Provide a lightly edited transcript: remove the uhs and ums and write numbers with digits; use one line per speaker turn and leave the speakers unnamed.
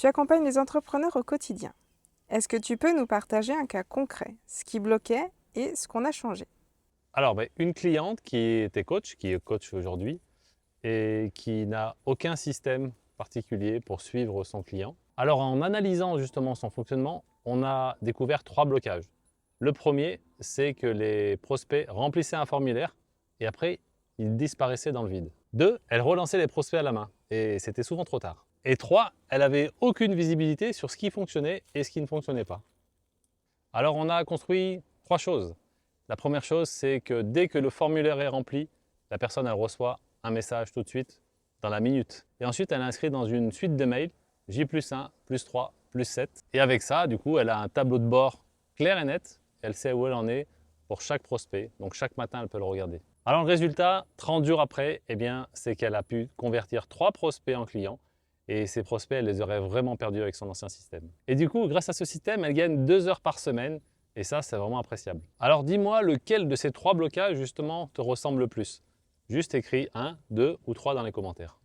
Tu accompagnes les entrepreneurs au quotidien. Est-ce que tu peux nous partager un cas concret, ce qui bloquait et ce qu'on a changé?
Alors, une cliente qui était coach, qui est coach aujourd'hui, et qui n'a aucun système particulier pour suivre son client. Alors, en analysant justement son fonctionnement, on a découvert 3 blocages. Le premier, c'est que les prospects remplissaient un formulaire et après, ils disparaissaient dans le vide. 2, elle relançait les prospects à la main et c'était souvent trop tard. Et 3, elle avait aucune visibilité sur ce qui fonctionnait et ce qui ne fonctionnait pas. Alors, on a construit 3 choses. La première chose, c'est que dès que le formulaire est rempli, la personne elle reçoit un message tout de suite, dans la minute. Et ensuite, elle inscrit dans une suite de mails, J+1, +3, +7. Et avec ça, du coup, elle a un tableau de bord clair et net. Elle sait où elle en est pour chaque prospect. Donc chaque matin, elle peut le regarder. Alors le résultat, 30 jours après, c'est qu'elle a pu convertir 3 prospects en clients. Et ces prospects, elle les aurait vraiment perdus avec son ancien système. Et du coup, grâce à ce système, elle gagne 2 heures par semaine. Et ça, c'est vraiment appréciable. Alors dis-moi lequel de ces 3 blocages, justement, te ressemble le plus. Juste écris 1, 2 ou 3 dans les commentaires.